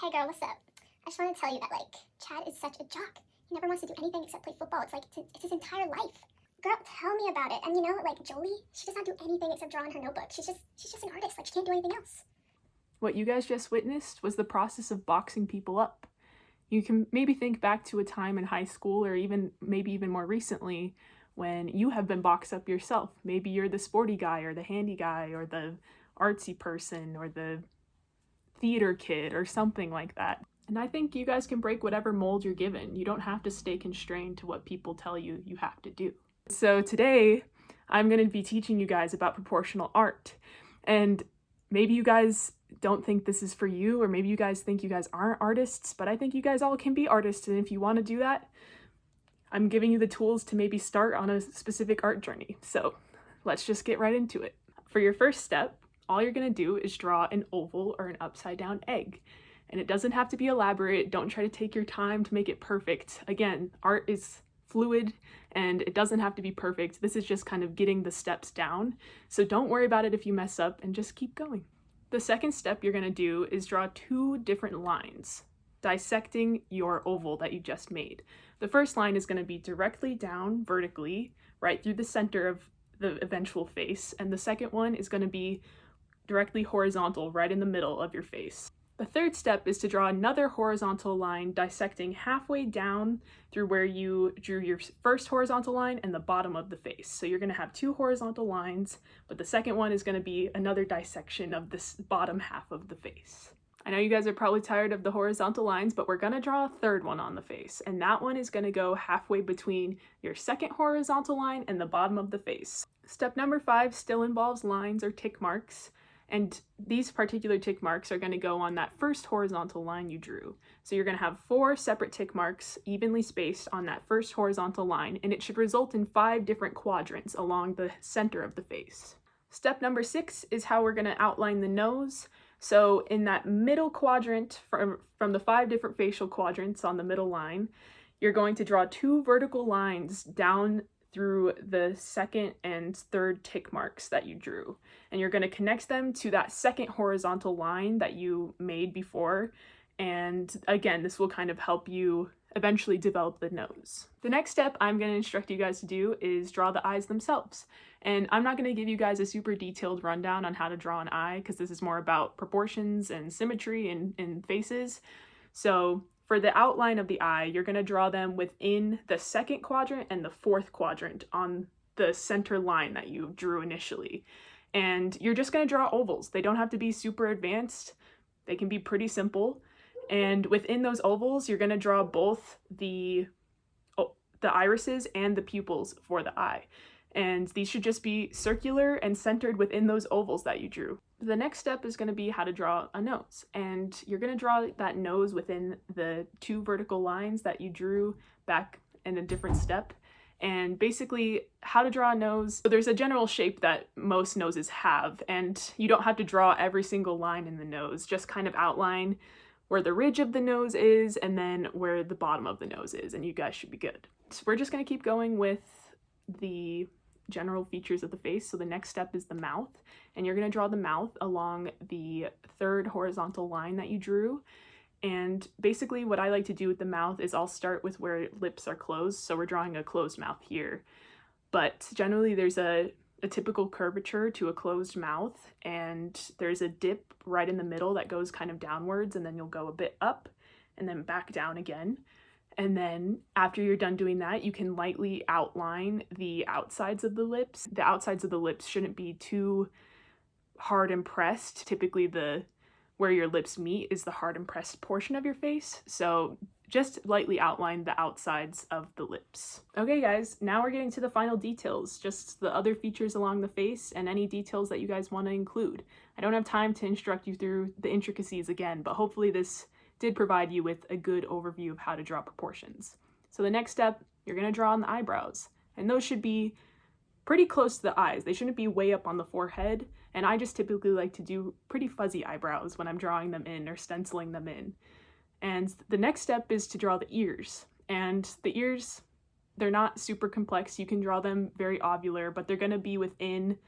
Hey girl, what's up? I just want to tell you that, Chad is such a jock. He never wants to do anything except play football. It's his entire life. Girl, tell me about it. And Jolie, she does not do anything except draw in her notebook. She's just an artist. She can't do anything else. What you guys just witnessed was the process of boxing people up. You can maybe think back to a time in high school or maybe even more recently when you have been boxed up yourself. Maybe you're the sporty guy or the handy guy or the artsy person or the theater kid or something like that. And I think you guys can break whatever mold you're given. You don't have to stay constrained to what people tell you you have to do. So today, I'm going to be teaching you guys about proportional art. And maybe you guys don't think this is for you, or maybe you guys think you guys aren't artists, but I think you guys all can be artists, and if you want to do that, I'm giving you the tools to maybe start on a specific art journey. So let's just get right into it. For your first step, all you're going to do is draw an oval or an upside down egg. And it doesn't have to be elaborate. Don't try to take your time to make it perfect. Again, art is fluid and it doesn't have to be perfect. This is just kind of getting the steps down. So don't worry about it if you mess up and just keep going. The second step you're going to do is draw two different lines, dissecting your oval that you just made. The first line is going to be directly down vertically, right through the center of the eventual face, and the second one is going to be directly horizontal, right in the middle of your face. The third step is to draw another horizontal line dissecting halfway down through where you drew your first horizontal line and the bottom of the face. So you're going to have two horizontal lines, but the second one is going to be another dissection of this bottom half of the face. I know you guys are probably tired of the horizontal lines, but we're going to draw a third one on the face, and that one is going to go halfway between your second horizontal line and the bottom of the face. Step number 5 still involves lines or tick marks. And these particular tick marks are going to go on that first horizontal line you drew. So you're going to have 4 separate tick marks evenly spaced on that first horizontal line, and it should result in 5 different quadrants along the center of the face. Step number 6 is how we're going to outline the nose. So in that middle quadrant, from the 5 different facial quadrants on the middle line, you're going to draw 2 vertical lines down through the second and third tick marks that you drew. And you're going to connect them to that second horizontal line that you made before. And again, this will kind of help you eventually develop the nose. The next step I'm going to instruct you guys to do is draw the eyes themselves. And I'm not going to give you guys a super detailed rundown on how to draw an eye, because this is more about proportions and symmetry in faces. So for the outline of the eye, you're going to draw them within the second quadrant and the fourth quadrant on the center line that you drew initially. And you're just going to draw ovals. They don't have to be super advanced. They can be pretty simple. And within those ovals, you're going to draw both the irises and the pupils for the eye. And these should just be circular and centered within those ovals that you drew. The next step is going to be how to draw a nose. And you're going to draw that nose within the 2 vertical lines that you drew back in a different step. And basically, how to draw a nose. So there's a general shape that most noses have, and you don't have to draw every single line in the nose. Just kind of outline where the ridge of the nose is and then where the bottom of the nose is, and you guys should be good. So we're just going to keep going with the general features of the face. So the next step is the mouth, and you're going to draw the mouth along the third horizontal line that you drew. And basically what I like to do with the mouth is I'll start with where lips are closed. So we're drawing a closed mouth here, but generally there's a typical curvature to a closed mouth, and there's a dip right in the middle that goes kind of downwards, and then you'll go a bit up and then back down again. And then after you're done doing that, you can lightly outline the outsides of the lips. The outsides of the lips shouldn't be too hard and pressed. Typically where your lips meet is the hard and pressed portion of your face. So just lightly outline the outsides of the lips. Okay guys, now we're getting to the final details, just the other features along the face and any details that you guys want to include. I don't have time to instruct you through the intricacies again, but hopefully this did provide you with a good overview of how to draw proportions. So the next step, you're going to draw on the eyebrows, and those should be pretty close to the eyes. They shouldn't be way up on the forehead, and I just typically like to do pretty fuzzy eyebrows when I'm drawing them in or stenciling them in. And the next step is to draw the ears, and the ears, they're not super complex. You can draw them very ovular, but they're going to be within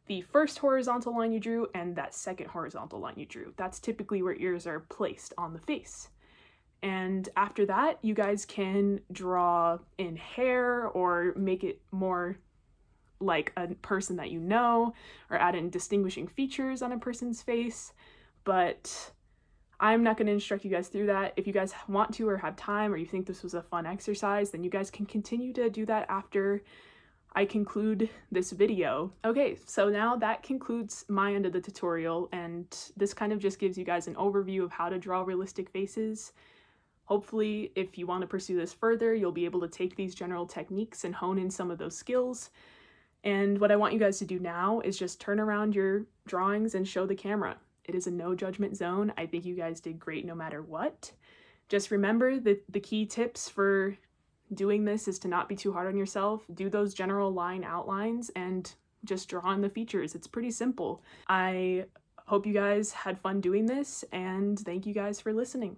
the first horizontal line you drew and that second horizontal line you drew. That's typically where ears are placed on the face. And after that, you guys can draw in hair or make it more like a person that you know, or add in distinguishing features on a person's face. But I'm not going to instruct you guys through that. If you guys want to or have time, or you think this was a fun exercise, then you guys can continue to do that after I conclude this video. Okay, so now that concludes my end of the tutorial, and this kind of just gives you guys an overview of how to draw realistic faces. Hopefully, if you want to pursue this further, you'll be able to take these general techniques and hone in some of those skills. And what I want you guys to do now is just turn around your drawings and show the camera. It is a no judgment zone. I think you guys did great no matter what. Just remember that the key tips for doing this is to not be too hard on yourself. Do those general line outlines and just draw in the features. It's pretty simple. I hope you guys had fun doing this, and thank you guys for listening.